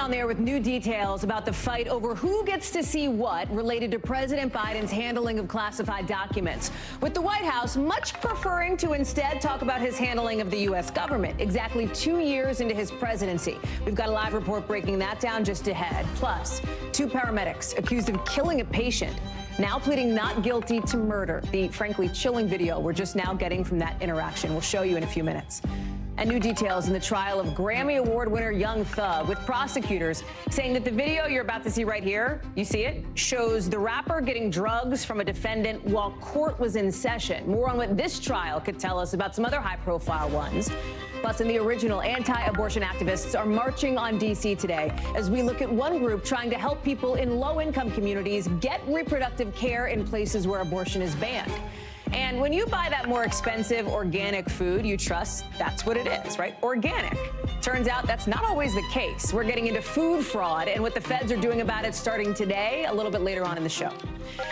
on there with new details about the fight over who gets to see what related to President Biden's handling of classified documents, with the White House much preferring to instead talk about his handling of the U.S. government exactly 2 years into his presidency. We've got a live report breaking that down just ahead. Plus, 2 paramedics accused of killing a patient now pleading not guilty to murder. The frankly chilling video we're just now getting from that interaction. We'll show you in a few minutes. And new details in the trial of Grammy Award winner Young Thug, with prosecutors saying that the video you're about to see right here, you see it, shows the rapper getting drugs from a defendant while court was in session. More on what this trial could tell us about some other high-profile ones. Plus, in the original, anti-abortion activists are marching on D.C. today as we look at one group trying to help people in low-income communities get reproductive care in places where abortion is banned. And when you buy that more expensive organic food you trust, that's what it is, right? Organic. Turns out that's not always the case. We're getting into food fraud and what the feds are doing about it starting today, a little bit later on in the show.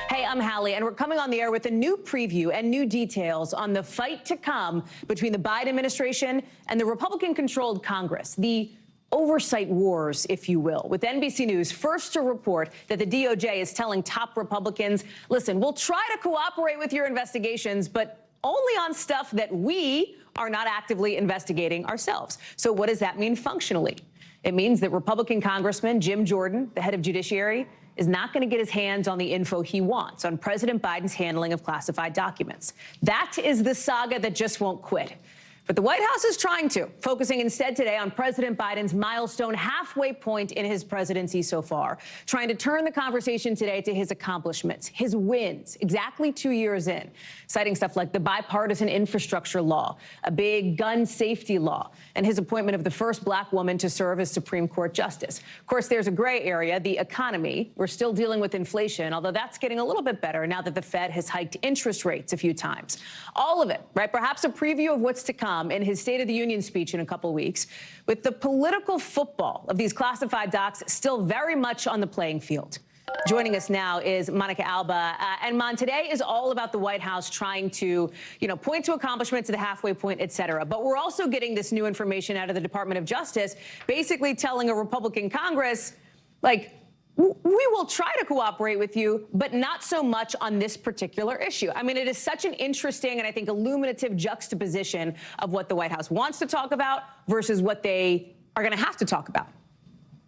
Hey, I'm Hallie, and we're coming on the air with a new preview and new details on the fight to come between the Biden administration and the Republican-controlled Congress. The oversight wars, if you will, with NBC News first to report that the DOJ is telling top Republicans, listen, we'll try to cooperate with your investigations, but only on stuff that we are not actively investigating ourselves. So what does that mean functionally? It means that Republican Congressman Jim Jordan, the head of Judiciary, is not going to get his hands on the info he wants on President Biden's handling of classified documents. That is the saga that just won't quit. But the White House is trying to, focusing instead today on President Biden's milestone halfway point in his presidency so far, trying to turn the conversation today to his accomplishments, his wins, exactly 2 years in, citing stuff like the bipartisan infrastructure law, a big gun safety law, and his appointment of the first black woman to serve as Supreme Court justice. Of course, there's a gray area, the economy. We're still dealing with inflation, although that's getting a little bit better now that the Fed has hiked interest rates a few times. All of it, right? Perhaps a preview of what's to come in his State of the Union speech in a couple weeks, with the political football of these classified docs still very much on the playing field. Joining us now is Monica Alba. And Mon, today is all about the White House trying to, point to accomplishments at the halfway point, et cetera. But we're also getting this new information out of the Department of Justice, basically telling a Republican Congress, like, we will try to cooperate with you, but not so much on this particular issue. I mean, it is such an interesting and I think illuminative juxtaposition of what the White House wants to talk about versus what they are going to have to talk about.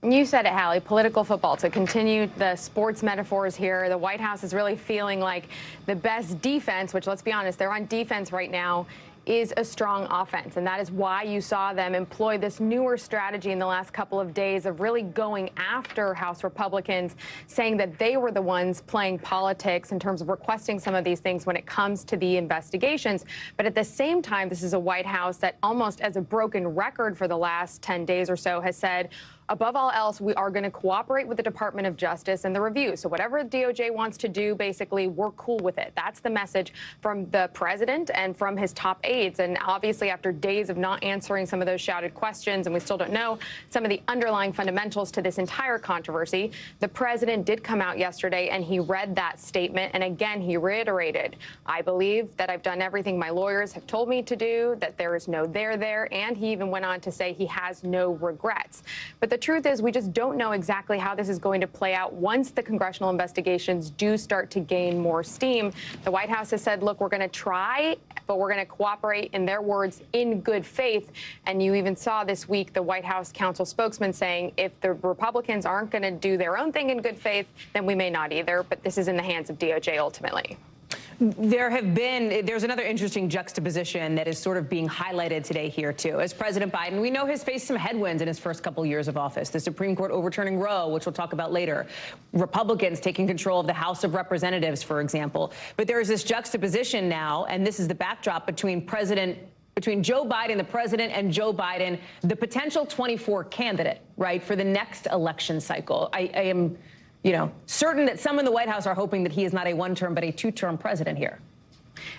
You said it, Hallie, political football. To continue the sports metaphors here, the White House is really feeling like the best defense, which, let's be honest, they're on defense right now, is a strong offense. And that is why you saw them employ this newer strategy in the last couple of days of really going after House Republicans, saying that they were the ones playing politics in terms of requesting some of these things when it comes to the investigations. But at the same time, this is a White House that almost as a broken record for the last 10 days or so has said, above all else, we are going to cooperate with the Department of Justice and the review. So whatever the DOJ wants to do, basically, we're cool with it. That's the message from the president and from his top aides. And obviously, after days of not answering some of those shouted questions, and we still don't know some of the underlying fundamentals to this entire controversy, the president did come out yesterday and he read that statement. And again, he reiterated, I believe that I've done everything my lawyers have told me to do, that there is no there. And he even went on to say he has no regrets. But the truth is, we just don't know exactly how this is going to play out once the congressional investigations do start to gain more steam. The White House has said, look, we're going to try, but we're going to cooperate, in their words, in good faith. And you even saw this week the White House counsel spokesman saying if the Republicans aren't going to do their own thing in good faith, then we may not either. But this is in the hands of DOJ ultimately. There's another interesting juxtaposition that is sort of being highlighted today here, too. As President Biden, we know has faced some headwinds in his first couple years of office. The Supreme Court overturning Roe, which we'll talk about later. Republicans taking control of the House of Representatives, for example. But there is this juxtaposition now, and this is the backdrop between Joe Biden, the president, and Joe Biden, the potential 24 candidate, right, for the next election cycle. I am certain that some in the White House are hoping that he is not a one-term but a two-term president here.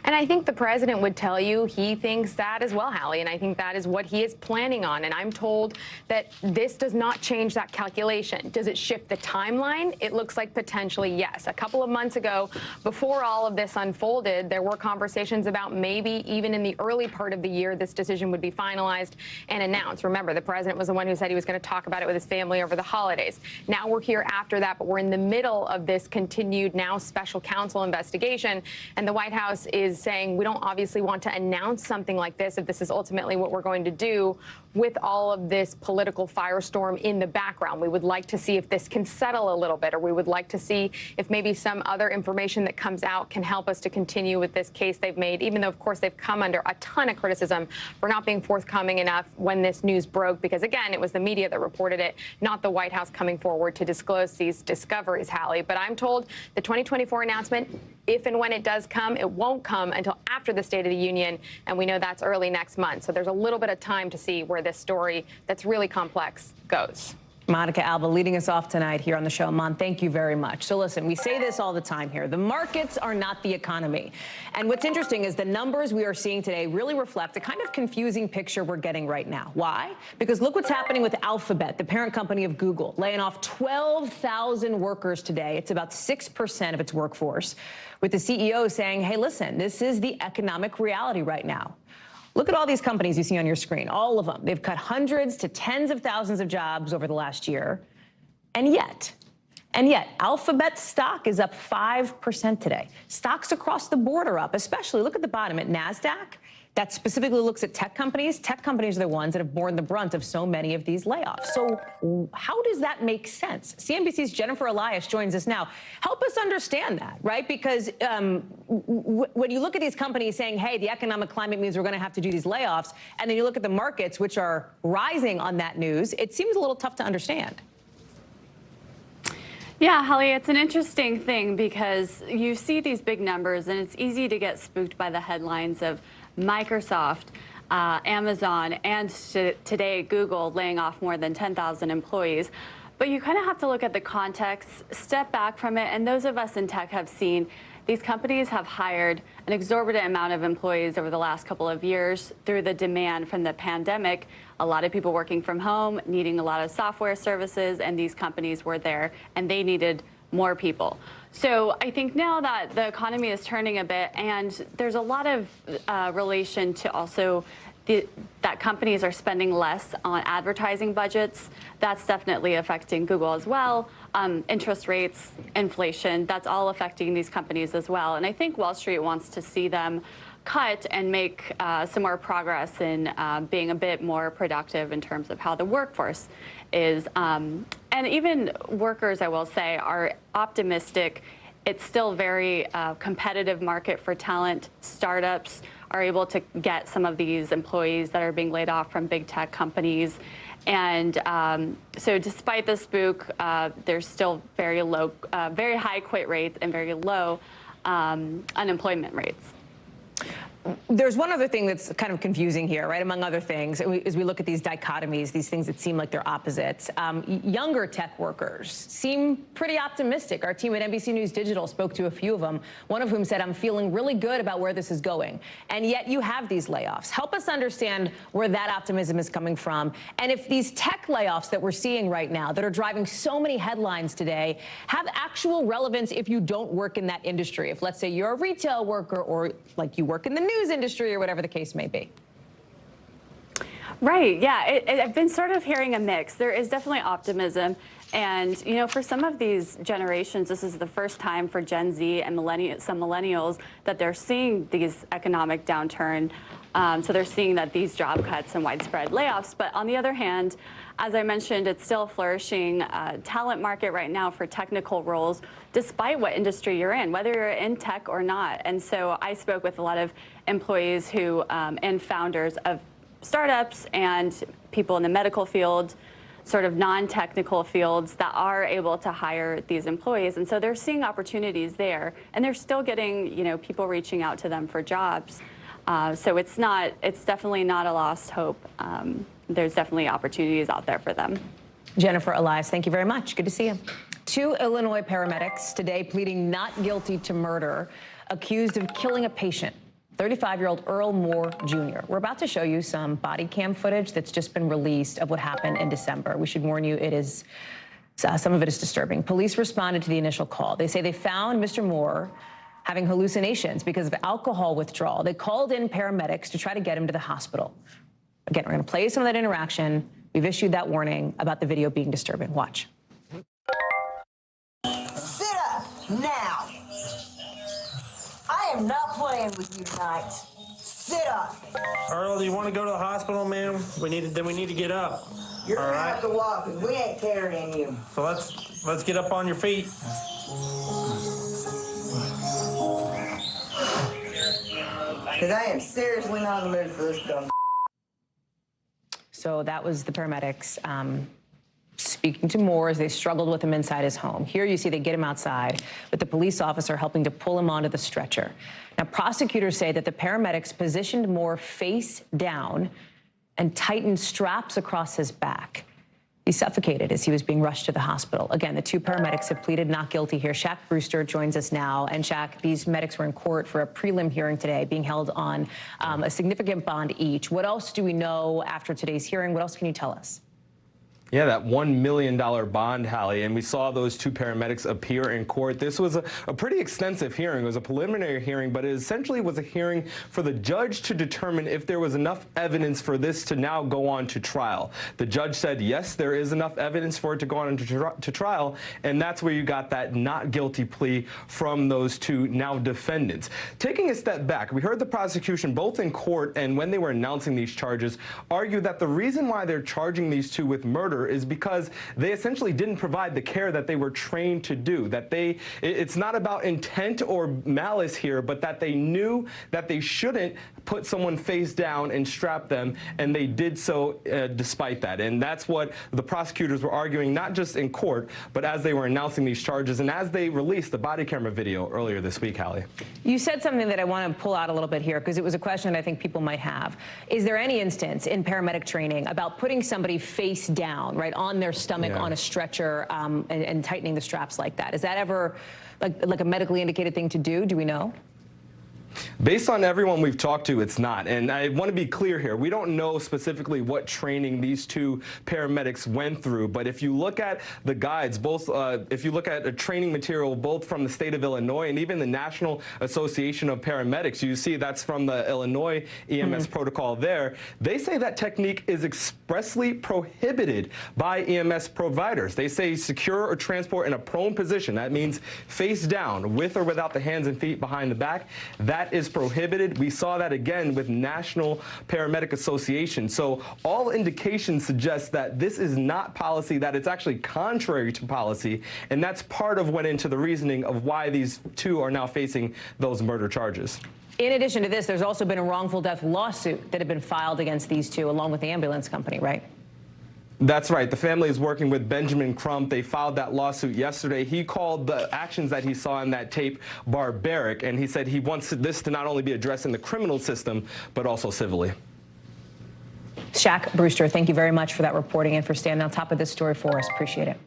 And I think the president would tell you he thinks that as well, Hallie, and I think that is what he is planning on. And I'm told that this does not change that calculation. Does it shift the timeline? It looks like potentially yes. A couple of months ago, before all of this unfolded, there were conversations about maybe even in the early part of the year, this decision would be finalized and announced. Remember, the president was the one who said he was going to talk about it with his family over the holidays. Now we're here after that, but we're in the middle of this continued now special counsel investigation, and the White House is saying we don't obviously want to announce something like this if this is ultimately what we're going to do with all of this political firestorm in the background. We would like to see if this can settle a little bit, or we would like to see if maybe some other information that comes out can help us to continue with this case they've made, even though, of course, they've come under a ton of criticism for not being forthcoming enough when this news broke, because, again, it was the media that reported it, not the White House coming forward to disclose these discoveries, Hallie. But I'm told the 2024 announcement, if and when it does come, it won't come until after the State of the Union, and we know that's early next month. So there's a little bit of time to see where this story that's really complex goes. Monica Alba leading us off tonight here on the show. Mon, thank you very much. So listen, we say this all the time here. The markets are not the economy. And what's interesting is the numbers we are seeing today really reflect a kind of confusing picture we're getting right now. Why? Because look what's happening with Alphabet, the parent company of Google, laying off 12,000 workers today. It's about 6% of its workforce, with the CEO saying, hey, listen, this is the economic reality right now. Look at all these companies you see on your screen, all of them. They've cut hundreds to tens of thousands of jobs over the last year. And yet, Alphabet stock is up 5% today. Stocks across the board are up, especially look at the bottom at NASDAQ. That specifically looks at tech companies. Tech companies are the ones that have borne the brunt of so many of these layoffs. So how does that make sense? CNBC's Jennifer Elias joins us now. Help us understand that, right? Because when you look at these companies saying, hey, the economic climate means we're going to have to do these layoffs, and then you look at the markets, which are rising on that news, it seems a little tough to understand. Yeah, Hallie, it's an interesting thing because you see these big numbers and it's easy to get spooked by the headlines of Microsoft, Amazon, and today Google laying off more than 10,000 employees. But you kind of have to look at the context, step back from it, and those of us in tech have seen these companies have hired an exorbitant amount of employees over the last couple of years through the demand from the pandemic. A lot of people working from home, needing a lot of software services, and these companies were there, and they needed more people. So I think now that the economy is turning a bit, and there's a lot of relation to also that companies are spending less on advertising budgets. That's definitely affecting Google as well. Interest rates, inflation, that's all affecting these companies as well. And I think Wall Street wants to see them cut and make some more progress in being a bit more productive in terms of how the workforce is. And even workers, I will say, are optimistic. It's still a very competitive market for talent. Startups are able to get some of these employees that are being laid off from big tech companies. And so despite the spook, there's still very low, very high quit rates and very low unemployment rates. There's one other thing that's kind of confusing here, right, among other things, as we look at these dichotomies, these things that seem like they're opposites. Younger tech workers seem pretty optimistic. Our team at NBC News Digital spoke to a few of them, one of whom said, I'm feeling really good about where this is going. And yet you have these layoffs. Help us understand where that optimism is coming from. And if these tech layoffs that we're seeing right now that are driving so many headlines today have actual relevance if you don't work in that industry. If, let's say, you're a retail worker or like you work in the news industry or whatever the case may be. Right, yeah, I've been sort of hearing a mix. There is definitely optimism. And, you know, for some of these generations, this is the first time for Gen Z and some millennials that they're seeing these economic downturn. So they're seeing that these job cuts and widespread layoffs. But on the other hand, as I mentioned, it's still a flourishing talent market right now for technical roles, despite what industry you're in, whether you're in tech or not. And so I spoke with a lot of employees who and founders of startups and people in the medical field, sort of non-technical fields that are able to hire these employees. And so they're seeing opportunities there, and they're still getting, you know, people reaching out to them for jobs. So it's definitely not a lost hope. There's definitely opportunities out there for them. Jennifer Elias, thank you very much. Good to see you. Two Illinois paramedics today pleading not guilty to murder, accused of killing a patient. 35-year-old Earl Moore Jr. We're about to show you some body cam footage that's just been released of what happened in December. We should warn you, some of it is disturbing. Police responded to the initial call. They say they found Mr. Moore having hallucinations because of alcohol withdrawal. They called in paramedics to try to get him to the hospital. Again, we're going to play some of that interaction. We've issued that warning about the video being disturbing. Watch. Sit up now. I am not playing with you tonight. Sit up. Earl, do you want to go to the hospital, ma'am? We need to get up. You're All gonna right? have to walk because we ain't carrying you. So let's get up on your feet. Because I am seriously not in the mood for this dumb. So that was the paramedics speaking to Moore as they struggled with him inside his home. Here you see they get him outside with the police officer helping to pull him onto the stretcher. Now, prosecutors say that the paramedics positioned Moore face down and tightened straps across his back. He suffocated as he was being rushed to the hospital. Again, the two paramedics have pleaded not guilty here. Shaq Brewster joins us now. And Shaq, these medics were in court for a prelim hearing today, being held on a significant bond each. What else do we know after today's hearing? What else can you tell us? Yeah, that $1 million bond, Hallie, and we saw those two paramedics appear in court. This was a pretty extensive hearing. It was a preliminary hearing, but it essentially was a hearing for the judge to determine if there was enough evidence for this to now go on to trial. The judge said, yes, there is enough evidence for it to go on to trial, and that's where you got that not guilty plea from those two now defendants. Taking a step back, we heard the prosecution both in court and when they were announcing these charges argue that the reason why they're charging these two with murder is because they essentially didn't provide the care that they were trained to do, that it's not about intent or malice here, but that they knew that they shouldn't put someone face down and strap them, and they did so despite that. And that's what the prosecutors were arguing, not just in court, but as they were announcing these charges and as they released the body camera video earlier this week, Hallie. You said something that I want to pull out a little bit here because it was a question that I think people might have. Is there any instance in paramedic training about putting somebody face down, right, on their stomach on a stretcher and tightening the straps like that? Is that ever like a medically indicated thing to do? Do we know? Based on everyone we've talked to, it's not. And I want to be clear here. We don't know specifically what training these two paramedics went through. But if you look at the guides, if you look at a training material both from the state of Illinois and even the National Association of Paramedics, you see that's from the Illinois EMS protocol there. They say that technique is expressly prohibited by EMS providers. They say secure or transport in a prone position. That means face down, with or without the hands and feet behind the back. That is prohibited. We saw that again with National Paramedic Association. So all indications suggest that this is not policy, that it's actually contrary to policy, and that's part of what went into the reasoning of why these two are now facing those murder charges. In addition to this, there's also been a wrongful death lawsuit that had been filed against these two, along with the ambulance company, right? That's right. The family is working with Benjamin Crump. They filed that lawsuit yesterday. He called the actions that he saw in that tape barbaric, and he said he wants this to not only be addressed in the criminal system, but also civilly. Shaq Brewster, thank you very much for that reporting and for standing on top of this story for us. Appreciate it.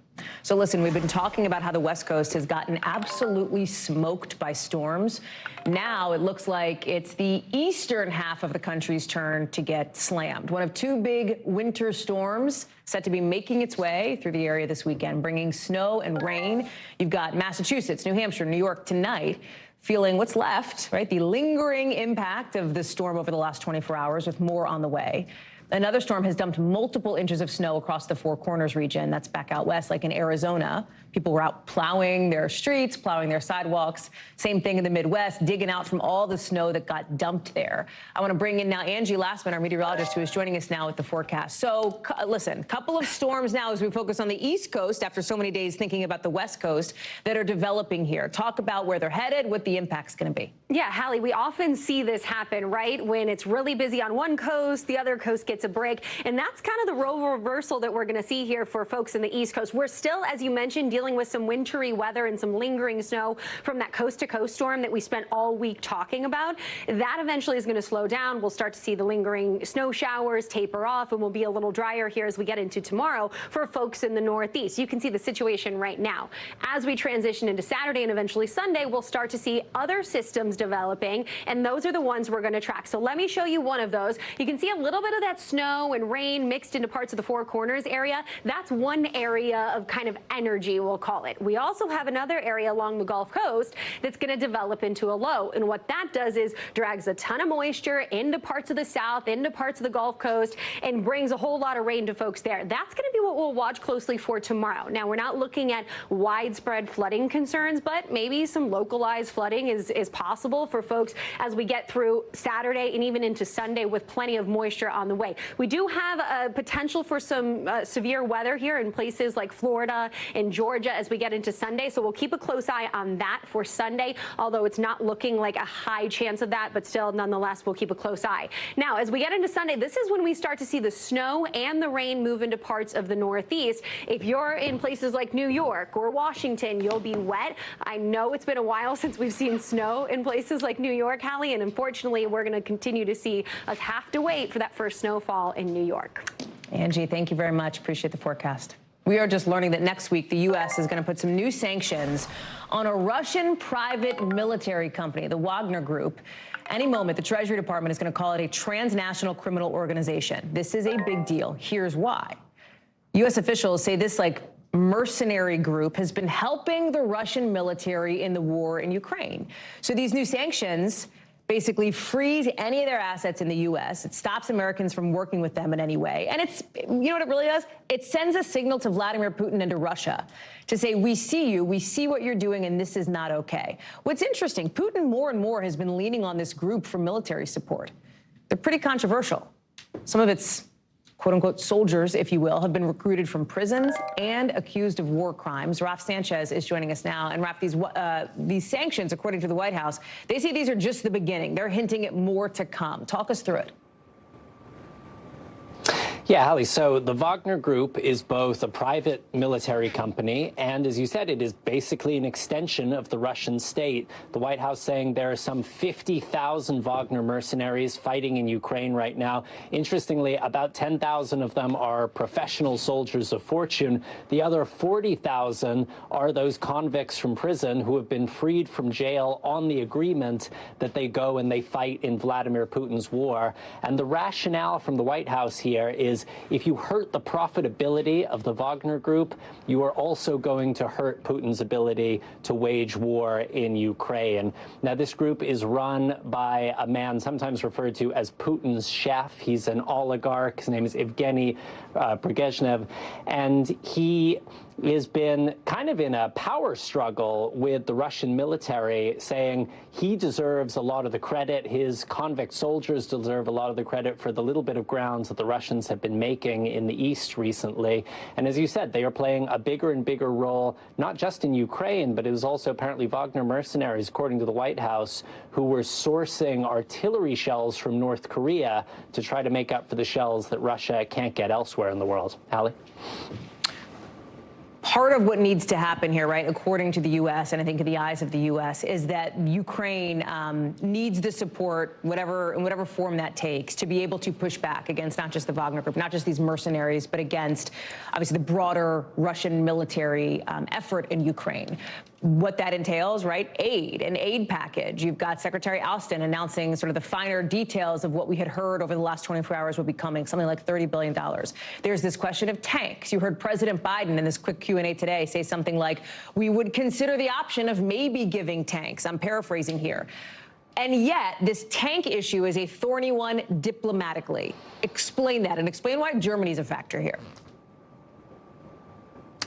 So listen, we've been talking about how the West Coast has gotten absolutely smoked by storms. Now it looks like it's the eastern half of the country's turn to get slammed. One of two big winter storms set to be making its way through the area this weekend, bringing snow and rain. You've got Massachusetts, New Hampshire, New York tonight, feeling what's left, right? The lingering impact of the storm over the last 24 hours, with more on the way. Another storm has dumped multiple inches of snow across the Four Corners region. That's back out west, like in Arizona. People were out plowing their streets, plowing their sidewalks. Same thing in the Midwest, digging out from all the snow that got dumped there. I want to bring in now Angie Lastman, our meteorologist, who is joining us now with the forecast. So listen, couple of storms now as we focus on the East Coast after so many days thinking about the West Coast that are developing here. Talk about where they're headed, what the impact's going to be. Yeah, Hallie, we often see this happen, right? When it's really busy on one coast, the other coast gets gets a break. And that's kind of the role reversal that we're going to see here for folks in the East Coast. We're still, as you mentioned, dealing with some wintry weather and some lingering snow from that coast-to-coast storm that we spent all week talking about. That eventually is going to slow down. We'll start to see the lingering snow showers taper off, and we'll be a little drier here as we get into tomorrow for folks in the Northeast. You can see the situation right now. As we transition into Saturday and eventually Sunday, we'll start to see other systems developing, and those are the ones we're going to track. So let me show you one of those. You can see a little bit of that snow and rain mixed into parts of the Four Corners area. That's one area of kind of energy, we'll call it. We also have another area along the Gulf Coast that's going to develop into a low, and what that does is drags a ton of moisture into parts of the South, into parts of the Gulf Coast, and brings a whole lot of rain to folks there. That's going to be what we'll watch closely for tomorrow. Now, we're not looking at widespread flooding concerns, but maybe some localized flooding is possible for folks as we get through Saturday and even into Sunday with plenty of moisture on the way. We do have a potential for some severe weather here in places like Florida and Georgia as we get into Sunday, so we'll keep a close eye on that for Sunday, although it's not looking like a high chance of that, but still, nonetheless, we'll keep a close eye. Now, as we get into Sunday, this is when we start to see the snow and the rain move into parts of the Northeast. If you're in places like New York or Washington, you'll be wet. I know it's been a while since we've seen snow in places like New York, Hallie, and unfortunately, we're going to continue to see us have to wait for that first snowfall in New York. Angie, thank you very much. Appreciate the forecast. We are just learning that next week the U.S. is going to put some new sanctions on a Russian private military company, the Wagner Group. Any moment, the Treasury Department is going to call it a transnational criminal organization. This is a big deal. Here's why. U.S. officials say this, mercenary group has been helping the Russian military in the war in Ukraine. So these new sanctions basically freeze any of their assets in the U.S. It stops Americans from working with them in any way. And it's, you know what it really does? It sends a signal to Vladimir Putin and to Russia to say, we see you, we see what you're doing, and this is not okay. What's interesting, Putin more and more has been leaning on this group for military support. They're pretty controversial. Some of its quote-unquote soldiers, if you will, have been recruited from prisons and accused of war crimes. Raf Sanchez is joining us now. And Raf, these sanctions, according to the White House, they say these are just the beginning. They're hinting at more to come. Talk us through it. Yeah, Hallie, so the Wagner Group is both a private military company and, as you said, it is basically an extension of the Russian state. The White House saying there are some 50,000 Wagner mercenaries fighting in Ukraine right now. Interestingly, about 10,000 of them are professional soldiers of fortune. The other 40,000 are those convicts from prison who have been freed from jail on the agreement that they go and they fight in Vladimir Putin's war. And the rationale from the White House here is if you hurt the profitability of the Wagner Group, you are also going to hurt Putin's ability to wage war in Ukraine. Now, this group is run by a man sometimes referred to as Putin's chef. He's an oligarch. His name is Evgeny Brezhnev, and he has been kind of in a power struggle with the Russian military, saying he deserves a lot of the credit. His convict soldiers deserve a lot of the credit for the little bit of grounds that the Russians have been making in the East recently. And as you said, they are playing a bigger and bigger role, not just in Ukraine, but it was also apparently Wagner mercenaries, according to the White House, who were sourcing artillery shells from North Korea to try to make up for the shells that Russia can't get elsewhere in the world. Hallie? Part of what needs to happen here, right, according to the U.S. and I think in the eyes of the U.S., is that Ukraine needs the support, in whatever form that takes, to be able to push back against not just the Wagner Group, not just these mercenaries, but against, obviously, the broader Russian military effort in Ukraine. What that entails, right? An aid package. You've got Secretary Alston announcing sort of the finer details of what we had heard over the last 24 hours will be coming, something like $30 billion. There's this question of tanks. You heard President Biden in this quick Q&A today say something like, we would consider the option of maybe giving tanks. I'm paraphrasing here. And yet, this tank issue is a thorny one diplomatically. Explain that and explain why Germany's a factor here.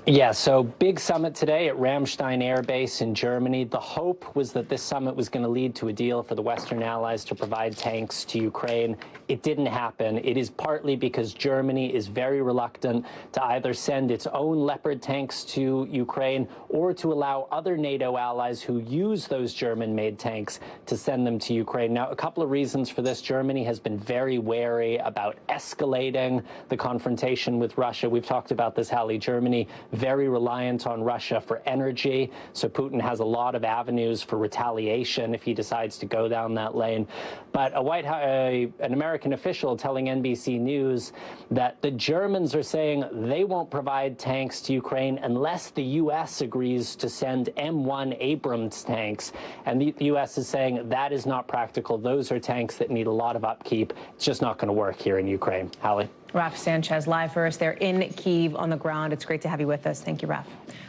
Yeah, so big summit today at Ramstein Air Base in Germany. The hope was that this summit was going to lead to a deal for the Western allies to provide tanks to Ukraine. It didn't happen. It is partly because Germany is very reluctant to either send its own Leopard tanks to Ukraine or to allow other NATO allies who use those German-made tanks to send them to Ukraine. Now, a couple of reasons for this. Germany has been very wary about escalating the confrontation with Russia. We've talked about this, Hallie. Germany very reliant on Russia for energy, so Putin has a lot of avenues for retaliation if he decides to go down that lane. But an American official telling NBC News that the Germans are saying they won't provide tanks to Ukraine unless the U.S. agrees to send M1 Abrams tanks. And the U.S. is saying that is not practical. Those are tanks that need a lot of upkeep. It's just not going to work here in Ukraine. Hallie? Raf Sanchez live for us there in Kyiv on the ground. It's great to have you with us. Thank you, Raf.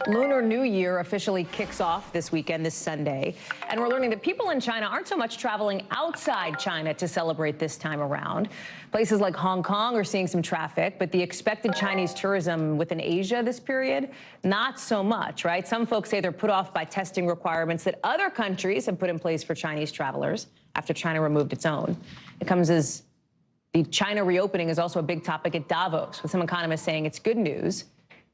Lunar New Year officially kicks off this weekend, this Sunday. And we're learning that people in China aren't so much traveling outside China to celebrate this time around. Places like Hong Kong are seeing some traffic, but the expected Chinese tourism within Asia this period, not so much, right? Some folks say they're put off by testing requirements that other countries have put in place for Chinese travelers after China removed its own. It comes as the China reopening is also a big topic at Davos, with some economists saying it's good news,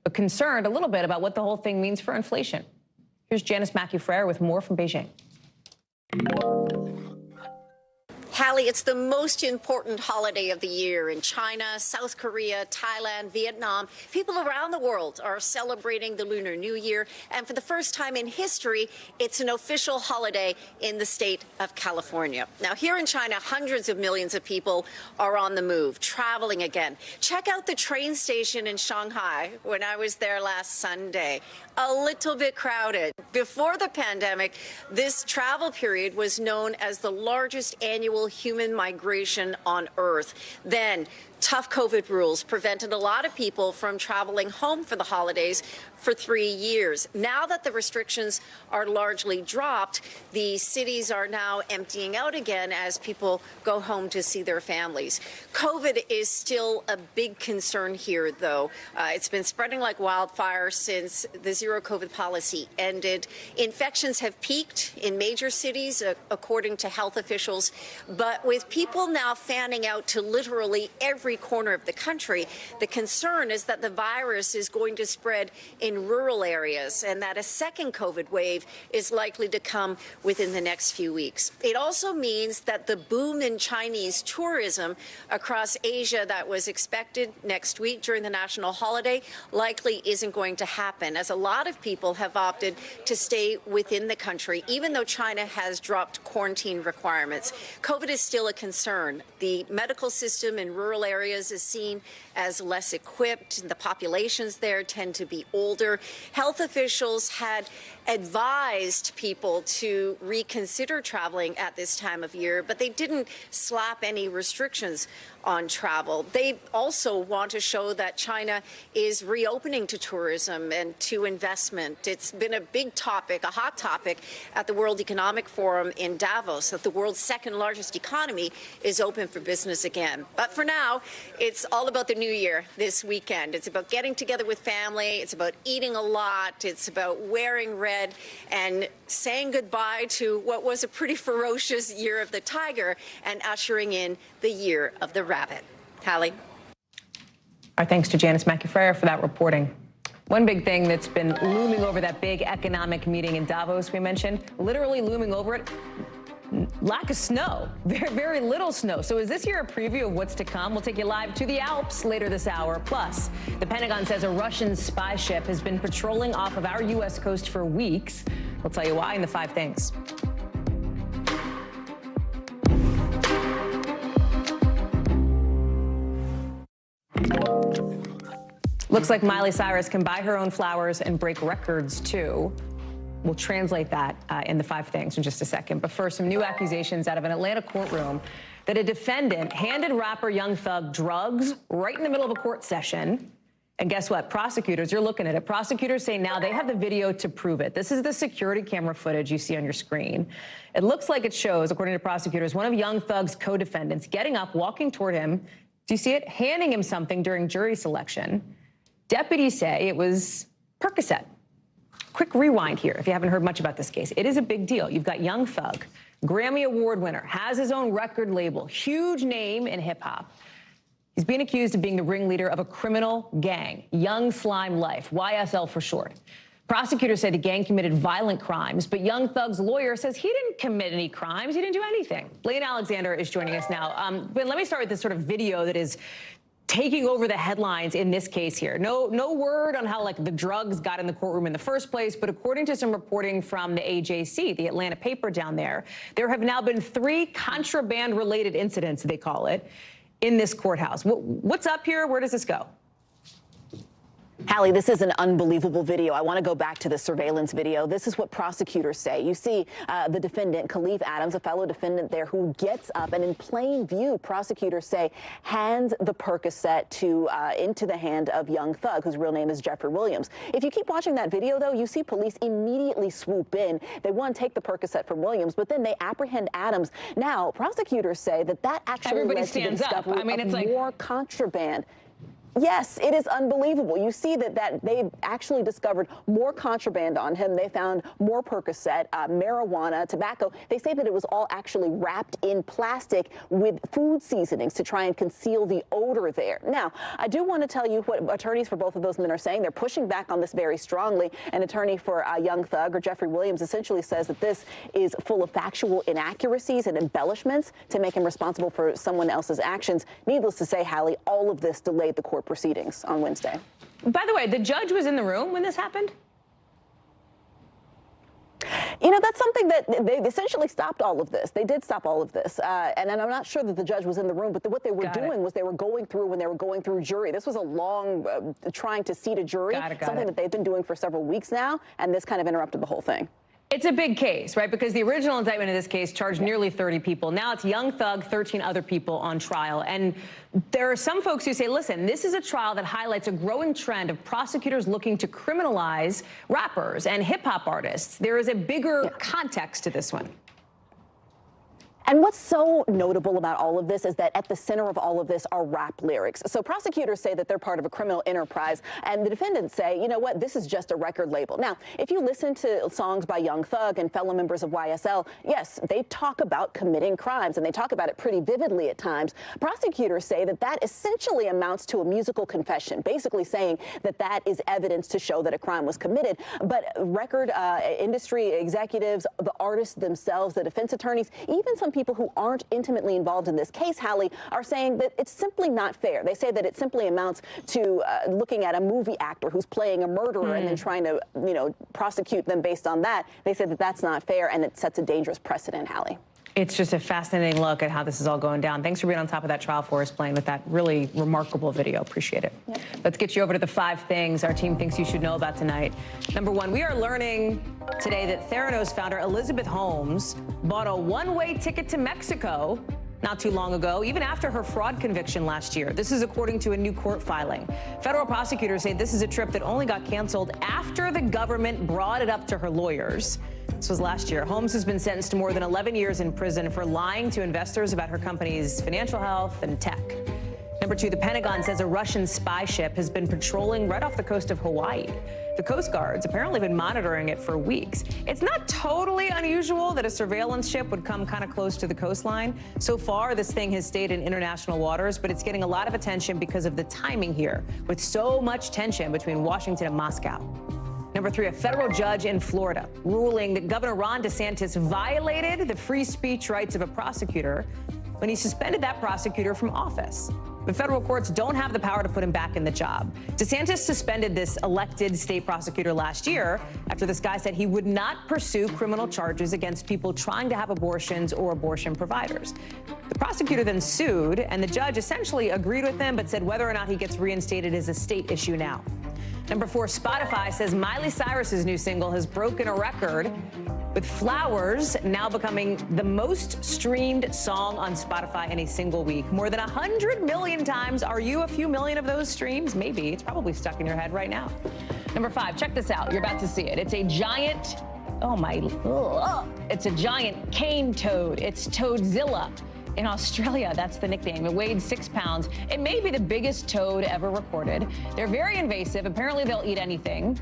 but concerned a little bit about what the whole thing means for inflation. Here's Janice Mackey-Frere with more from Beijing. Hallie, it's the most important holiday of the year in China, South Korea, Thailand, Vietnam. People around the world are celebrating the Lunar New Year. And for the first time in history, it's an official holiday in the state of California. Now, here in China, hundreds of millions of people are on the move, traveling again. Check out the train station in Shanghai when I was there last Sunday. A little bit crowded. Before the pandemic, this travel period was known as the largest annual human migration on Earth. Then, tough COVID rules prevented a lot of people from traveling home for the holidays for 3 years. Now that the restrictions are largely dropped, the cities are now emptying out again as people go home to see their families. COVID is still a big concern here, though. It's been spreading like wildfire since the zero COVID policy ended. Infections have peaked in major cities, according to health officials. But with people now fanning out to literally every corner of the country, the concern is that the virus is going to spread in rural areas and that a second COVID wave is likely to come within the next few weeks. It also means that the boom in Chinese tourism across Asia that was expected next week during the national holiday likely isn't going to happen, as a lot of people have opted to stay within the country, even though China has dropped quarantine requirements. COVID is still a concern. The medical system in rural areas is seen as less equipped. The populations there tend to be older. Health officials had advised people to reconsider traveling at this time of year, but they didn't slap any restrictions on travel. They also want to show that China is reopening to tourism and to investment. It's been a big topic, a hot topic at the World Economic Forum in Davos, that the world's second largest economy is open for business again. But for now, it's all about the New Year this weekend. It's about getting together with family. It's about eating a lot. It's about wearing red and saying goodbye to what was a pretty ferocious year of the tiger and ushering in the year of the rabbit. Hallie? Our thanks to Janice Mackey-Frere for that reporting. One big thing that's been looming over that big economic meeting in Davos we mentioned, literally looming over it, lack of snow, very little snow. So is this year a preview of what's to come? We'll take you live to the Alps later this hour. Plus, the Pentagon says a Russian spy ship has been patrolling off of our U.S. coast for weeks. We'll tell you why in the 5 things. Looks like Miley Cyrus can buy her own flowers and break records, too. We'll translate that in the 5 things in just a second. But first, some new accusations out of an Atlanta courtroom that a defendant handed rapper Young Thug drugs right in the middle of a court session. And guess what? Prosecutors, you're looking at it. Prosecutors say now they have the video to prove it. This is the security camera footage you see on your screen. It looks like it shows, according to prosecutors, one of Young Thug's co-defendants getting up, walking toward him. Do you see it? Handing him something during jury selection. Deputies say it was Percocet. Quick rewind here if you haven't heard much about this case. It is a big deal. You've got Young Thug, Grammy Award winner, has his own record label, huge name in hip hop. He's being accused of being the ringleader of a criminal gang, Young Slime Life, YSL for short. Prosecutors say the gang committed violent crimes, but Young Thug's lawyer says he didn't commit any crimes. He didn't do anything. Blaine Alexander is joining us now. But let me start with this sort of video that is taking over the headlines in this case here. No word on how, like, the drugs got in the courtroom in the first place, but according to some reporting from the AJC, the Atlanta paper down there have now been 3 contraband-related incidents, they call it, in this courthouse. What's up here? Where does this go? Hallie, this is an unbelievable video. I want to go back to the surveillance video. This is what prosecutors say. You see the defendant, Khalif Adams, a fellow defendant there, who gets up and in plain view, prosecutors say, hands the Percocet into the hand of Young Thug, whose real name is Jeffrey Williams. If you keep watching that video, though, you see police immediately swoop in. They want to take the Percocet from Williams, but then they apprehend Adams. Now, prosecutors say that actually led to the discovery of more contraband. Yes, it is unbelievable. You see that they actually discovered more contraband on him. They found more Percocet, marijuana, tobacco. They say that it was all actually wrapped in plastic with food seasonings to try and conceal the odor there. Now, I do want to tell you what attorneys for both of those men are saying. They're pushing back on this very strongly. An attorney for Young Thug, or Jeffrey Williams, essentially says that this is full of factual inaccuracies and embellishments to make him responsible for someone else's actions. Needless to say, Hallie, all of this delayed the court proceedings on Wednesday. By the way, the judge was in the room when this happened? You know, that's something that they essentially stopped all of this. They did stop all of this. And I'm not sure that the judge was in the room, but what they were doing was they were going through jury. This was a long trying to seat a jury, something that they've been doing for several weeks now, and this kind of interrupted the whole thing. It's a big case, right? Because the original indictment in this case charged nearly 30 people. Now it's Young Thug, 13 other people on trial. And there are some folks who say, listen, this is a trial that highlights a growing trend of prosecutors looking to criminalize rappers and hip-hop artists. There is a bigger context to this one. And what's so notable about all of this is that at the center of all of this are rap lyrics. So prosecutors say that they're part of a criminal enterprise, and the defendants say, you know what, this is just a record label. Now, if you listen to songs by Young Thug and fellow members of YSL, yes, they talk about committing crimes, and they talk about it pretty vividly at times. Prosecutors say that essentially amounts to a musical confession, basically saying that is evidence to show that a crime was committed. But record industry executives, the artists themselves, the defense attorneys, even some people who aren't intimately involved in this case, Hallie, are saying that it's simply not fair. They say that it simply amounts to looking at a movie actor who's playing a murderer and then trying to, prosecute them based on that. They say that that's not fair, and it sets a dangerous precedent, Hallie. It's just a fascinating look at how this is all going down. Thanks for being on top of that trial for us, Blaine, with that really remarkable video. Appreciate it. Yep. Let's get you over to the 5 things our team thinks you should know about tonight. Number 1, we are learning today that Theranos founder Elizabeth Holmes bought a one-way ticket to Mexico not too long ago, even after her fraud conviction last year. This is according to a new court filing. Federal prosecutors say this is a trip that only got canceled after the government brought it up to her lawyers. This was last year. Holmes has been sentenced to more than 11 years in prison for lying to investors about her company's financial health and tech. Number 2, the Pentagon says a Russian spy ship has been patrolling right off the coast of Hawaii. The Coast Guard's apparently been monitoring it for weeks. It's not totally unusual that a surveillance ship would come kind of close to the coastline. So far, this thing has stayed in international waters, but it's getting a lot of attention because of the timing here, with so much tension between Washington and Moscow. Number 3, a federal judge in Florida ruling that Governor Ron DeSantis violated the free speech rights of a prosecutor when he suspended that prosecutor from office. But federal courts don't have the power to put him back in the job. DeSantis suspended this elected state prosecutor last year after this guy said he would not pursue criminal charges against people trying to have abortions or abortion providers. The prosecutor then sued, and the judge essentially agreed with him, but said whether or not he gets reinstated is a state issue now. Number 4, Spotify says Miley Cyrus's new single has broken a record, with Flowers now becoming the most streamed song on Spotify in a single week. More than 100 million times. Are you a few million of those streams? Maybe. It's probably stuck in your head right now. Number 5, check this out. You're about to see it. It's a giant, it's a giant cane toad. It's Toadzilla. In Australia, that's the nickname. It weighed 6 pounds. It may be the biggest toad ever recorded. They're very invasive. Apparently, they'll eat anything.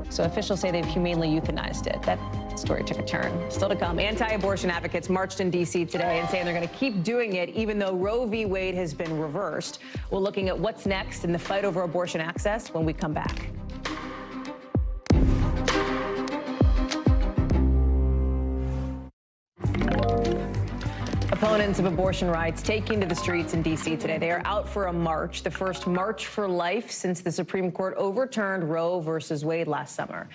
So officials say they've humanely euthanized it. That story took a turn. Still to come, anti-abortion advocates marched in D.C. today and saying they're going to keep doing it even though Roe v. Wade has been reversed. We're looking at what's next in the fight over abortion access when we come back. Opponents of abortion rights taking to the streets in D.C. today. They are out for a march, the first March for Life since the Supreme Court overturned Roe versus Wade last summer.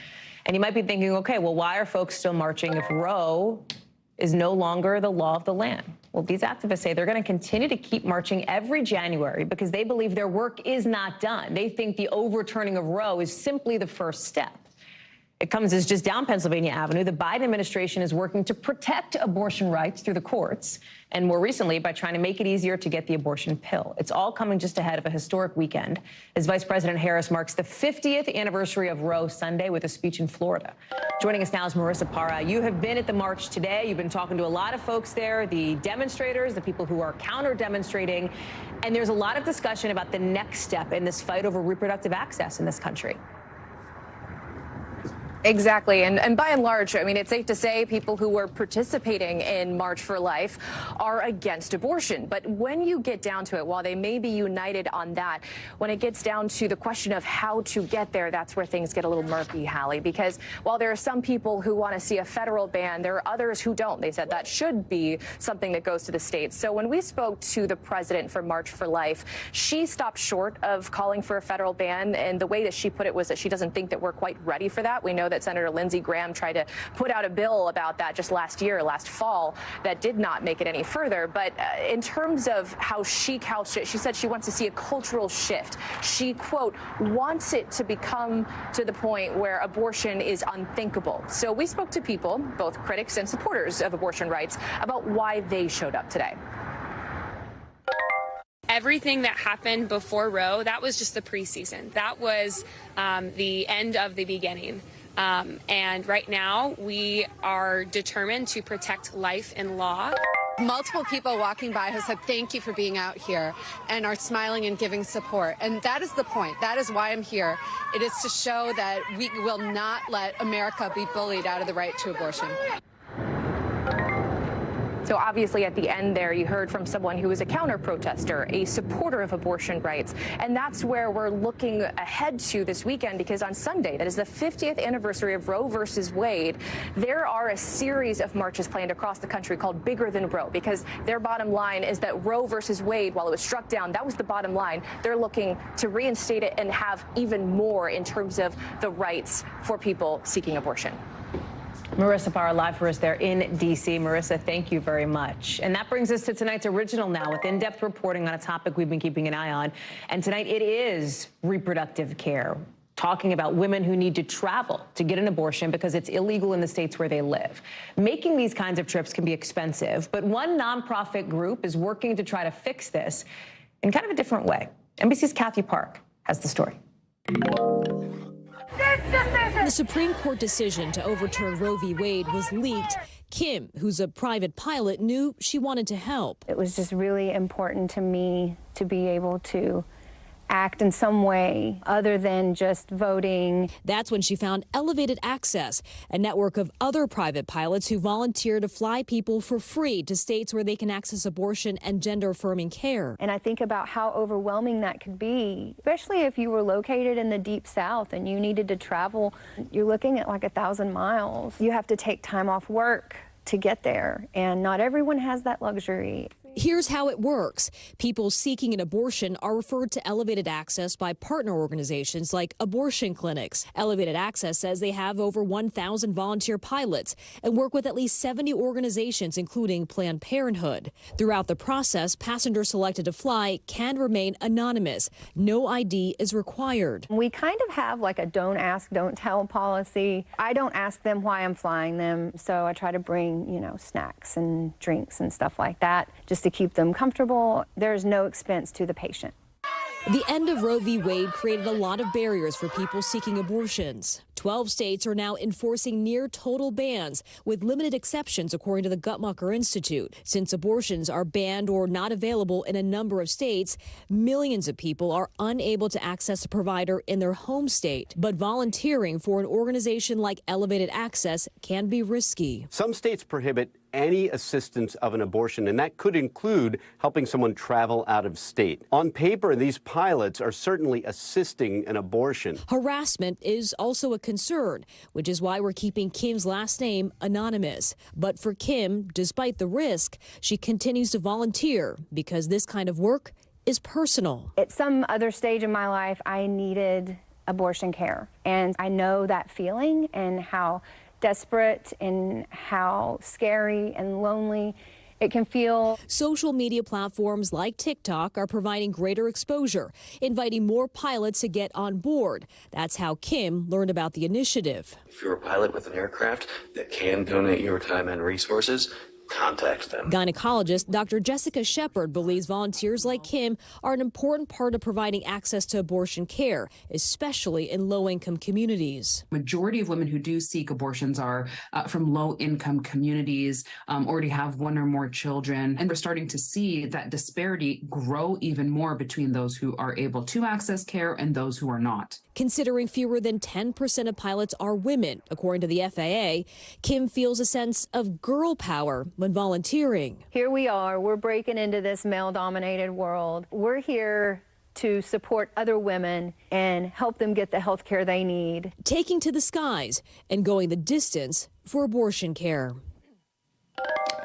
And you might be thinking, okay, well, why are folks still marching if Roe is no longer the law of the land? Well, these activists say they're going to continue to keep marching every January because they believe their work is not done. They think the overturning of Roe is simply the first step. It comes as just down Pennsylvania Avenue. The Biden administration is working to protect abortion rights through the courts, and more recently by trying to make it easier to get the abortion pill. It's all coming just ahead of a historic weekend as Vice President Harris marks the 50th anniversary of Roe Sunday with a speech in Florida. Joining us now is Marissa Parra. You have been at the march today. You've been talking to a lot of folks there, the demonstrators, the people who are counter-demonstrating, and there's a lot of discussion about the next step in this fight over reproductive access in this country. Exactly. And by and large, I mean, it's safe to say people who were participating in March for Life are against abortion. But when you get down to it, while they may be united on that, when it gets down to the question of how to get there, that's where things get a little murky, Hallie, because while there are some people who want to see a federal ban, there are others who don't. They said that should be something that goes to the states. So when we spoke to the president for March for Life, she stopped short of calling for a federal ban. And the way that she put it was that she doesn't think that we're quite ready for that. We know that Senator Lindsey Graham tried to put out a bill about that just last fall, that did not make it any further. But in terms of how she couched it, she said she wants to see a cultural shift. She, quote, wants it to become to the point where abortion is unthinkable. So we spoke to people, both critics and supporters of abortion rights, about why they showed up today. Everything that happened before Roe, that was just the preseason. That was the end of the beginning. And right now, we are determined to protect life in law. Multiple people walking by have said thank you for being out here and are smiling and giving support. And that is the point. That is why I'm here. It is to show that we will not let America be bullied out of the right to abortion. So obviously at the end there, you heard from someone who is a counter-protester, a supporter of abortion rights. And that's where we're looking ahead to this weekend, because on Sunday, that is the 50th anniversary of Roe versus Wade, there are a series of marches planned across the country called Bigger Than Roe, because their bottom line is that Roe versus Wade, while it was struck down, that was the bottom line. They're looking to reinstate it and have even more in terms of the rights for people seeking abortion. Marissa Parra live for us there in D.C. Marissa, thank you very much. And that brings us to tonight's original now with in-depth reporting on a topic we've been keeping an eye on. And tonight it is reproductive care, talking about women who need to travel to get an abortion because it's illegal in the states where they live. Making these kinds of trips can be expensive, but one nonprofit group is working to try to fix this in kind of a different way. NBC's Kathy Park has the story. The Supreme Court decision to overturn Roe v. Wade was leaked. Kim, who's a private pilot, knew she wanted to help. It was just really important to me to be able to act in some way other than just voting. That's when she found Elevated Access, a network of other private pilots who volunteer to fly people for free to states where they can access abortion and gender-affirming care. And I think about how overwhelming that could be, especially if you were located in the Deep South and you needed to travel. You're looking at like 1,000 miles. You have to take time off work to get there, and not everyone has that luxury. Here's how it works. People seeking an abortion are referred to Elevated Access by partner organizations like abortion clinics. Elevated Access says they have over 1,000 volunteer pilots and work with at least 70 organizations, including Planned Parenthood. Throughout the process, passengers selected to fly can remain anonymous. No ID is required. We kind of have like a don't ask, don't tell policy. I don't ask them why I'm flying them, so I try to bring, snacks and drinks and stuff like that, just to keep them comfortable. There's no expense to the patient. The end of Roe v. Wade created a lot of barriers for people seeking abortions. 12 states are now enforcing near total bans, with limited exceptions, according to the Guttmacher Institute. Since abortions are banned or not available in a number of states, millions of people are unable to access a provider in their home state. But volunteering for an organization like Elevated Access can be risky. Some states prohibit any assistance of an abortion, and that could include helping someone travel out of state. On paper, these pilots are certainly assisting an abortion. Harassment is also a concern, which is why we're keeping Kim's last name anonymous. But for Kim, despite the risk, she continues to volunteer because this kind of work is personal. At some other stage in my life, I needed abortion care, and I know that feeling and how desperate and how scary and lonely it can feel. Social media platforms like TikTok are providing greater exposure, inviting more pilots to get on board. That's how Kim learned about the initiative. If you're a pilot with an aircraft that can donate your time and resources, contact them. Gynecologist Dr. Jessica Shepard believes volunteers like Kim are an important part of providing access to abortion care, especially in low-income communities. Majority of women who do seek abortions are from low-income communities, already have one or more children, and we're starting to see that disparity grow even more between those who are able to access care and those who are not. Considering fewer than 10% of pilots are women, according to the FAA, Kim feels a sense of girl power when volunteering. Here we are, we're breaking into this male-dominated world. We're here to support other women and help them get the health care they need. Taking to the skies and going the distance for abortion care.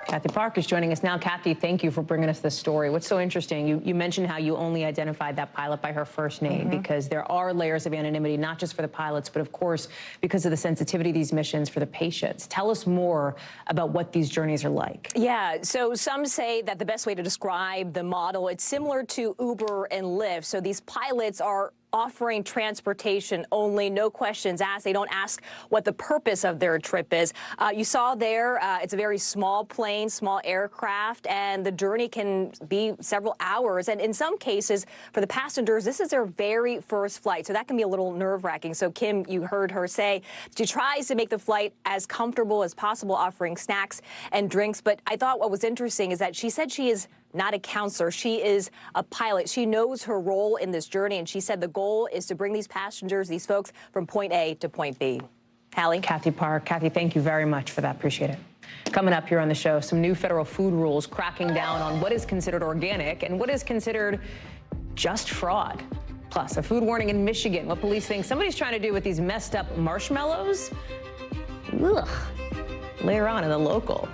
Kathy Park is joining us now. Kathy, thank you for bringing us this story. What's so interesting, you mentioned how you only identified that pilot by her first name because there are layers of anonymity, not just for the pilots, but of course, because of the sensitivity of these missions for the patients. Tell us more about what these journeys are like. Yeah, so some say that the best way to describe the model, it's similar to Uber and Lyft. So these pilots are offering transportation only, no questions asked. They don't ask what the purpose of their trip is. You saw there, it's a very small plane, small aircraft, and the journey can be several hours. And in some cases, for the passengers, this is their very first flight. So that can be a little nerve-wracking. So Kim, you heard her say she tries to make the flight as comfortable as possible, offering snacks and drinks. But I thought what was interesting is that she said she is not a counselor. She is a pilot. She knows her role in this journey, and she said the goal is to bring these passengers, these folks, from point A to point B. Hallie? Kathy Park. Kathy, thank you very much for that. Appreciate it. Coming up here on the show, some new federal food rules cracking down on what is considered organic and what is considered just fraud. Plus, a food warning in Michigan, what police think somebody's trying to do with these messed up marshmallows. Ugh. Later on in The Local.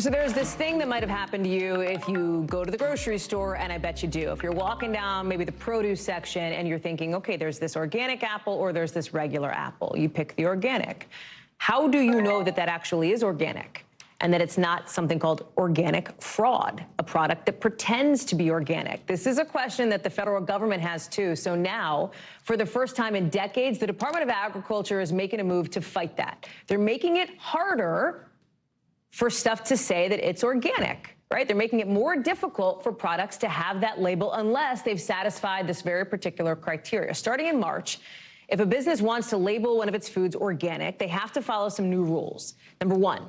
So there's this thing that might have happened to you if you go to the grocery store, and I bet you do. If you're walking down maybe the produce section and you're thinking, okay, there's this organic apple or there's this regular apple. You pick the organic. How do you know that that actually is organic and that it's not something called organic fraud, a product that pretends to be organic? This is a question that the federal government has too. So now, for the first time in decades, the Department of Agriculture is making a move to fight that. They're making it harder for stuff to say that it's organic, right? They're making it more difficult for products to have that label unless they've satisfied this very particular criteria. Starting in March, if a business wants to label one of its foods organic, they have to follow some new rules. Number one,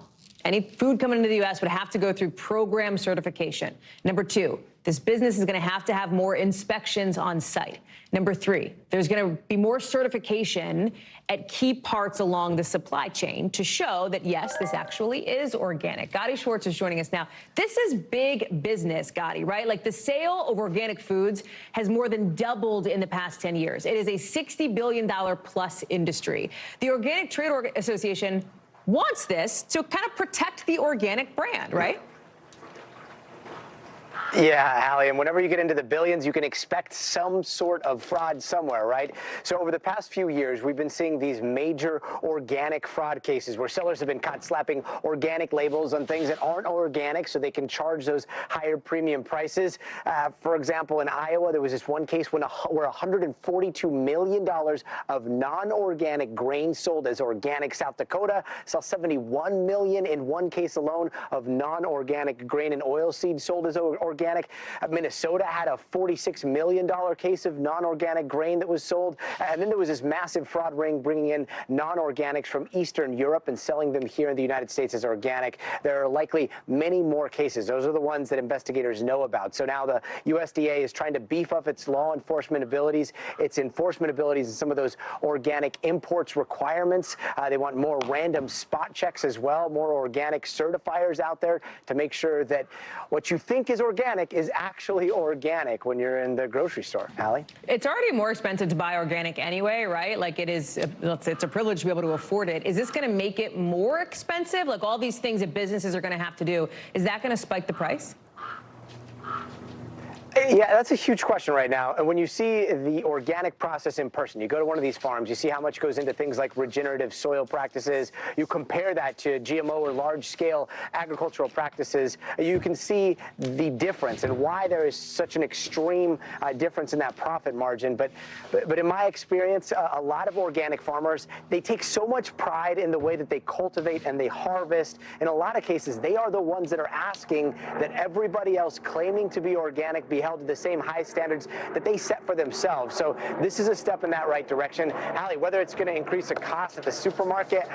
any food coming into the U.S. would have to go through program certification. Number two, this business is going to have more inspections on site. Number three, there's going to be more certification at key parts along the supply chain to show that, yes, this actually is organic. Gotti Schwartz is joining us now. This is big business, Gotti, right? Like the sale of organic foods has more than doubled in the past 10 years. It is a $60 billion plus industry. The Organic Trade Association wants this to kind of protect the organic brand, right? Yeah, Hallie, and whenever you get into the billions, you can expect some sort of fraud somewhere, right? So over the past few years, we've been seeing these major organic fraud cases where sellers have been caught slapping organic labels on things that aren't organic so they can charge those higher premium prices. For example, in Iowa, there was this one case where $142 million of non-organic grain sold as organic. South Dakota saw $71 million in one case alone of non-organic grain and oilseed sold as organic. Minnesota had a $46 million case of non-organic grain that was sold. And then there was this massive fraud ring bringing in non-organics from Eastern Europe and selling them here in the United States as organic. There are likely many more cases. Those are the ones that investigators know about. So now the USDA is trying to beef up its law enforcement abilities, its enforcement abilities, and some of those organic imports requirements. They want more random spot checks as well, more organic certifiers out there to make sure that what you think is organic is actually organic when you're in the grocery store. Hallie? It's already more expensive to buy organic anyway, right? Like it is, it's a privilege to be able to afford it. Is this going to make it more expensive? Like all these things that businesses are going to have to do, is that going to spike the price? Yeah, that's a huge question right now. And when you see the organic process in person, you go to one of these farms, you see how much goes into things like regenerative soil practices. You compare that to GMO or large-scale agricultural practices. You can see the difference and why there is such an extreme difference in that profit margin. But in my experience, a lot of organic farmers, they take so much pride in the way that they cultivate and they harvest. In a lot of cases, they are the ones that are asking that everybody else claiming to be organic be held to the same high standards that they set for themselves. So this is a step in that right direction. Hallie, whether it's going to increase the cost at the supermarket,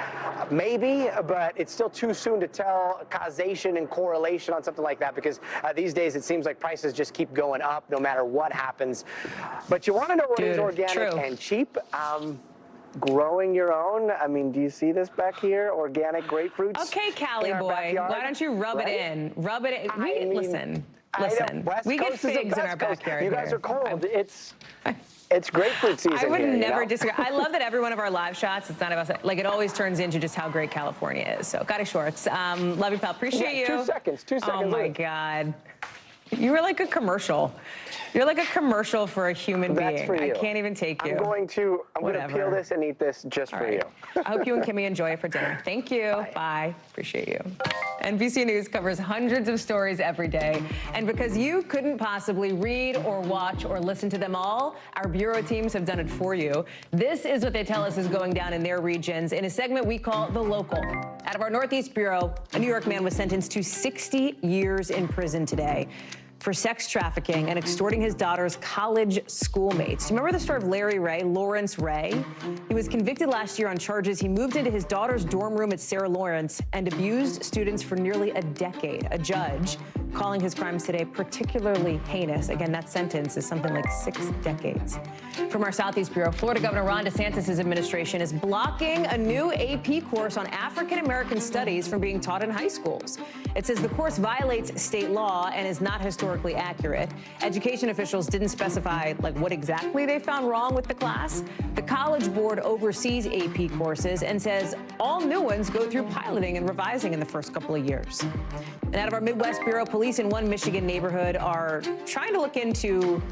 maybe, but it's still too soon to tell causation and correlation on something like that because these days it seems like prices just keep going up no matter what happens. But you want to know what is organic and cheap? Growing your own. I mean, do you see this back here? Organic grapefruits. Okay, Cali boy, backyard, why don't you rub it in? Rub it in. Listen, we get figs in our backyard. You guys are cold. It's grapefruit season. I would here, never disagree. I love that every one of our live shots, it's not about, like, it always turns into just how great California is. So, Gotti Shorts, love you, pal. Appreciate you. 2 seconds. 2 seconds. Oh, my God. You were like a commercial. You're like a commercial for a human being. That's for you. I can't even take you. I'm going to peel this and eat this just for you. I hope you and Kimmy enjoy it for dinner. Thank you. Bye. Appreciate you. NBC News covers hundreds of stories every day. And because you couldn't possibly read or watch or listen to them all, our bureau teams have done it for you. This is what they tell us is going down in their regions in a segment we call The Local. Out of our Northeast Bureau, a New York man was sentenced to 60 years in prison today for sex trafficking and extorting his daughter's college schoolmates. Do you remember the story of Larry Ray, Lawrence Ray? He was convicted last year on charges he moved into his daughter's dorm room at Sarah Lawrence and abused students for nearly a decade. A judge calling his crimes today particularly heinous. Again, that sentence is something like 6 decades. From our Southeast Bureau, Florida Governor Ron DeSantis' administration is blocking a new AP course on African-American studies from being taught in high schools. It says the course violates state law and is not historically accurate. Education officials didn't specify like what exactly they found wrong with the class. The College Board oversees AP courses and says all new ones go through piloting and revising in the first couple of years. And out of our Midwest Bureau, police in one Michigan neighborhood are trying to look into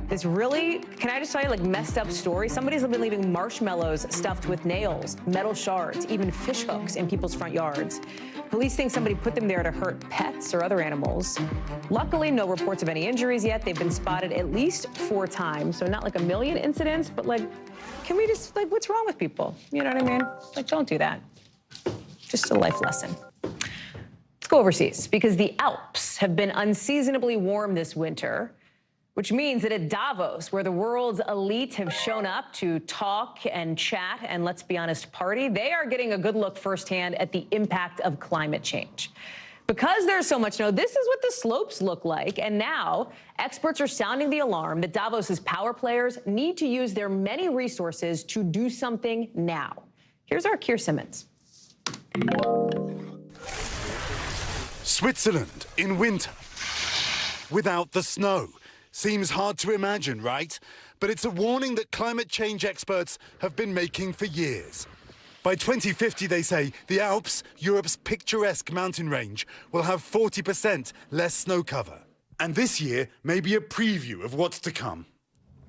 this really, can I just tell you, like messed up story? Somebody's been leaving marshmallows stuffed with nails, metal shards, even fish hooks in people's front yards. Police think somebody put them there to hurt pets or other animals. Luckily, no reports of any injuries yet. They've been spotted at least 4 times. So not like a million incidents, but like, can we just, like, what's wrong with people? You know what I mean? Like, don't do that. Just a life lesson. Let's go overseas because the Alps have been unseasonably warm this winter, which means that at Davos, where the world's elite have shown up to talk and chat and, let's be honest, party, they are getting a good look firsthand at the impact of climate change. Because there's so much snow, this is what the slopes look like. And now experts are sounding the alarm that Davos's power players need to use their many resources to do something now. Here's our Keir Simmons. Switzerland in winter, without the snow. Seems hard to imagine, right? But it's a warning that climate change experts have been making for years. By 2050, they say, the Alps, Europe's picturesque mountain range, will have 40% less snow cover. And this year may be a preview of what's to come.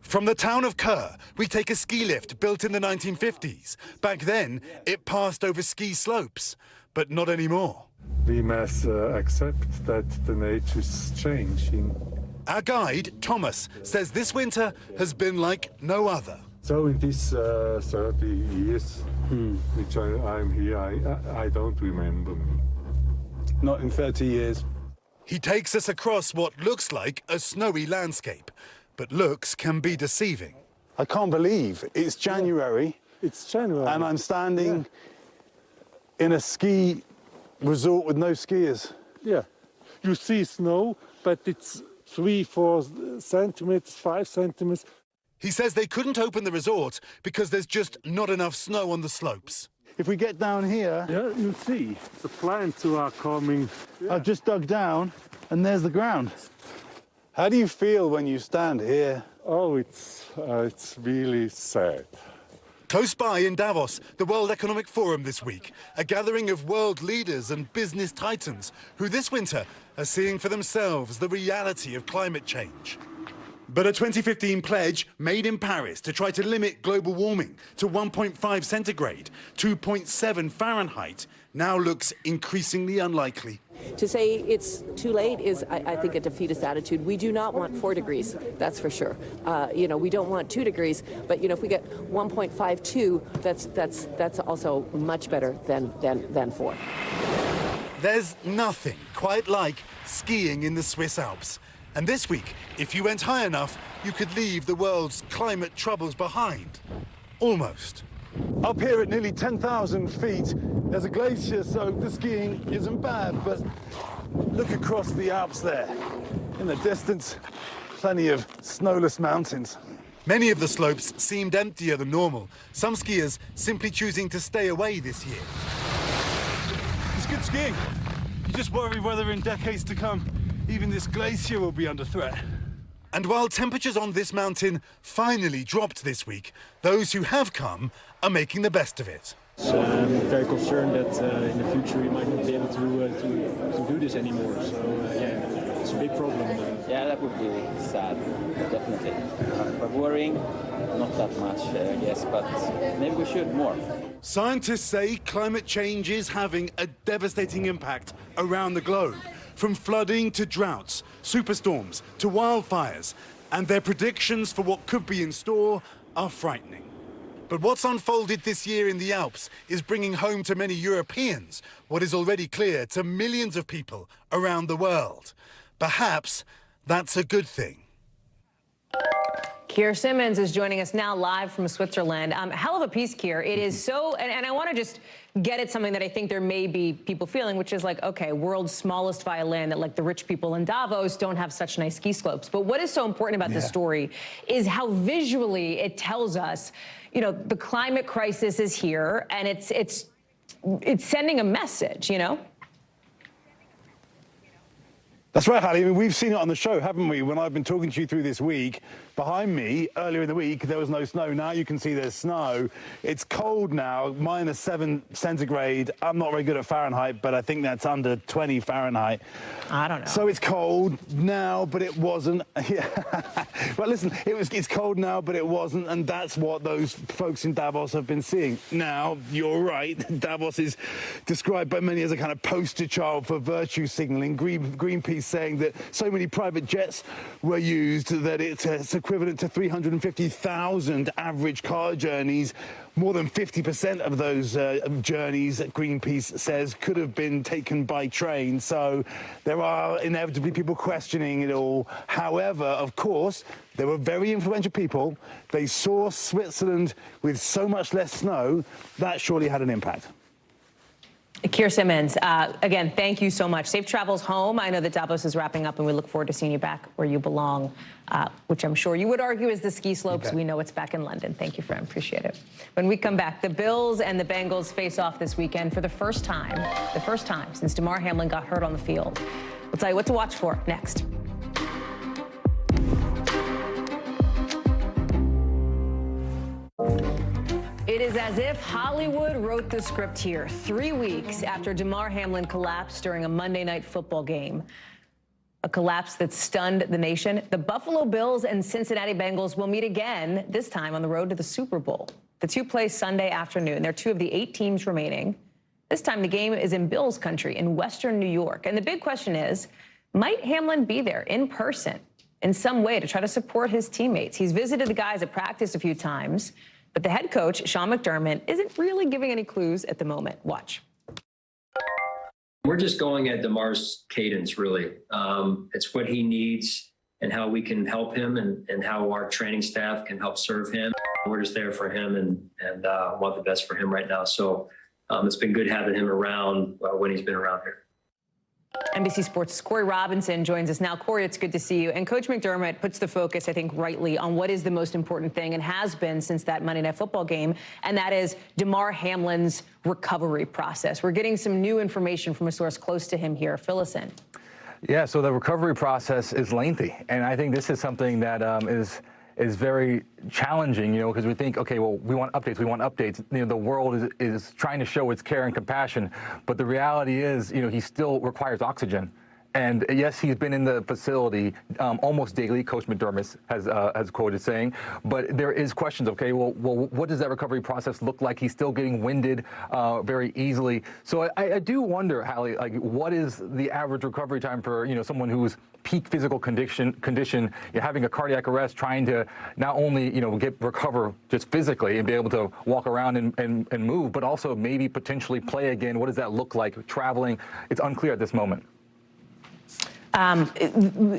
From the town of Kerr, we take a ski lift built in the 1950s. Back then, it passed over ski slopes, but not anymore. We must accept that the nature is changing. Our guide, Thomas, says this winter has been like no other. So in these 30 years which I'm here, I don't remember me. Not in 30 years. He takes us across what looks like a snowy landscape, but looks can be deceiving. I can't believe it's January. It's January. And I'm standing in a ski resort with no skiers. Yeah. You see snow, but it's 3-4 centimeters, 5 centimeters. He says they couldn't open the resort because there's just not enough snow on the slopes. If we get down here... Yeah, you see, the plants are coming. I've just dug down, and there's the ground. How do you feel when you stand here? Oh, it's really sad. Close by in Davos, the World Economic Forum this week, a gathering of world leaders and business titans who this winter are seeing for themselves the reality of climate change. But a 2015 pledge made in Paris to try to limit global warming to 1.5 centigrade, 2.7 Fahrenheit, now looks increasingly unlikely. To say it's too late is, I think, a defeatist attitude. We do not want 4 degrees, that's for sure. We don't want 2 degrees, but if we get 1.52, that's also much better than 4. There's nothing quite like skiing in the Swiss Alps. And this week, if you went high enough, you could leave the world's climate troubles behind. Almost. Up here at nearly 10,000 feet, there's a glacier, so the skiing isn't bad, but look across the Alps there. In the distance, plenty of snowless mountains. Many of the slopes seemed emptier than normal, some skiers simply choosing to stay away this year. It's good skiing. You just worry whether in decades to come, even this glacier will be under threat. And while temperatures on this mountain finally dropped this week, those who have come are making the best of it. So I'm very concerned that in the future we might not be able to do this anymore. So yeah, it's a big problem. Yeah, that would be sad, definitely. But worrying, not that much, I guess, but maybe we should more. Scientists say climate change is having a devastating impact around the globe. From flooding to droughts, superstorms to wildfires, and their predictions for what could be in store are frightening. But what's unfolded this year in the Alps is bringing home to many Europeans what is already clear to millions of people around the world. Perhaps that's a good thing. Keir Simmons is joining us now live from Switzerland. Hell of a piece, Keir. It is so, and I want to just get at something that I think there may be people feeling, which is like, okay, world's smallest violin, that like the rich people in Davos don't have such nice ski slopes. But what is so important about this story is how visually it tells us, the climate crisis is here, and it's sending a message, That's right, Hallie. I mean, we've seen it on the show, haven't we? When I've been talking to you through this week, behind me, earlier in the week, there was no snow. Now you can see there's snow. It's cold now, -7 centigrade. I'm not very good at Fahrenheit, but I think that's under 20 Fahrenheit. I don't know. So it's cold now, but it wasn't. But listen, it's cold now, but it wasn't, and that's what those folks in Davos have been seeing. Now, you're right. Davos is described by many as a kind of poster child for virtue signaling. Greenpeace saying that so many private jets were used that it's equivalent to 350,000 average car journeys. More than 50% of those journeys, Greenpeace says, could have been taken by train. So there are inevitably people questioning it all. However, of course, there were very influential people. They saw Switzerland with so much less snow. That surely had an impact. Keir Simmons, again, thank you so much. Safe travels home. I know that Davos is wrapping up, and we look forward to seeing you back where you belong, which I'm sure you would argue is the ski slopes. We know it's back in London. Thank you, friend. Appreciate it. When we come back, the Bills and the Bengals face off this weekend for the first time since Damar Hamlin got hurt on the field. We'll tell you what to watch for next. It is as if Hollywood wrote the script here 3 weeks after Damar Hamlin collapsed during a Monday Night Football game. a collapse that stunned the nation. The Buffalo Bills and Cincinnati Bengals will meet again, this time on the road to the Super Bowl. The two play Sunday afternoon. They're two of the 8 teams remaining. This time the game is in Bills country in Western New York. And the big question is, might Hamlin be there in person in some way to try to support his teammates? He's visited the guys at practice a few times, but the head coach, Sean McDermott, isn't really giving any clues at the moment. Watch. We're just going at DeMar's cadence, really. It's what he needs and how we can help him and how our training staff can help serve him. We're just there for him and want the best for him right now. So it's been good having him around when he's been around here. NBC Sports' Corey Robinson joins us now. Corey, it's good to see you. And Coach McDermott puts the focus, I think, rightly on what is the most important thing and has been since that Monday Night Football game, and that is Damar Hamlin's recovery process. We're getting some new information from a source close to him here. Fill us in. Yeah, so the recovery process is lengthy, and I think this is something that is very challenging, because we think, okay, well, we want updates. The world is trying to show its care and compassion, but the reality is, he still requires oxygen. And yes, he's been in the facility almost daily, Coach McDermott has quoted saying, but there is questions, okay, well, what does that recovery process look like? He's still getting winded very easily. So I do wonder, Hallie, like, what is the average recovery time for, someone who's peak physical condition, having a cardiac arrest, trying to not only, recover just physically and be able to walk around and move, but also maybe potentially play again. What does that look like? Traveling, it's unclear at this moment.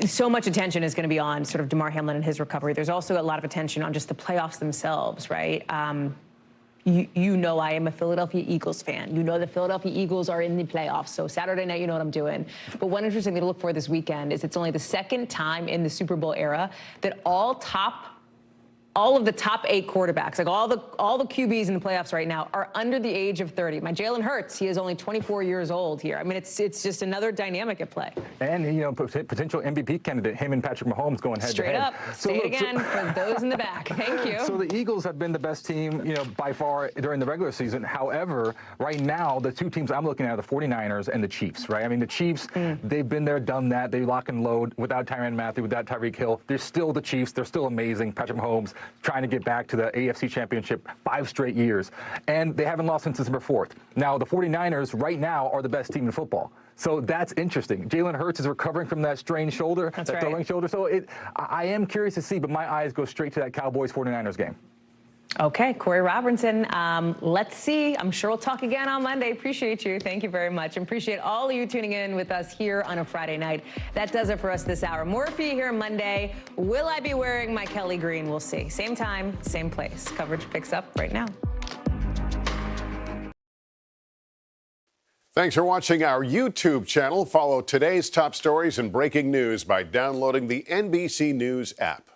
So much attention is going to be on sort of Damar Hamlin and his recovery. There's also a lot of attention on just the playoffs themselves, right? I am a Philadelphia Eagles fan. The Philadelphia Eagles are in the playoffs. So Saturday night, you know what I'm doing. But one interesting thing to look for this weekend is it's only the second time in the Super Bowl era that all of the top 8 quarterbacks, like all the QBs in the playoffs right now, are under the age of 30. My Jalen Hurts, he is only 24 years old here. I mean, it's just another dynamic at play. And, potential MVP candidate, him and Patrick Mahomes going head to head. Straight up. Say it again for those in the back. Thank you. So the Eagles have been the best team, by far during the regular season. However, right now, the two teams I'm looking at are the 49ers and the Chiefs, right? I mean, the Chiefs, they've been there, done that. They lock and load without Tyrann Mathieu, without Tyreek Hill. They're still the Chiefs. They're still amazing. Patrick Mahomes trying to get back to the AFC Championship 5 straight years. And they haven't lost since December 4th. Now, the 49ers right now are the best team in football. So that's interesting. Jalen Hurts is recovering from that strained shoulder, throwing shoulder. So I am curious to see, but my eyes go straight to that Cowboys-49ers game. Okay, Corey Robinson, let's see. I'm sure we'll talk again on Monday. Appreciate you. Thank you very much. Appreciate all of you tuning in with us here on a Friday night. That does it for us this hour. More for you here on Monday. Will I be wearing my Kelly green? We'll see. Same time, same place. Coverage picks up right now. Thanks for watching our YouTube channel. Follow today's top stories and breaking news by downloading the NBC News app.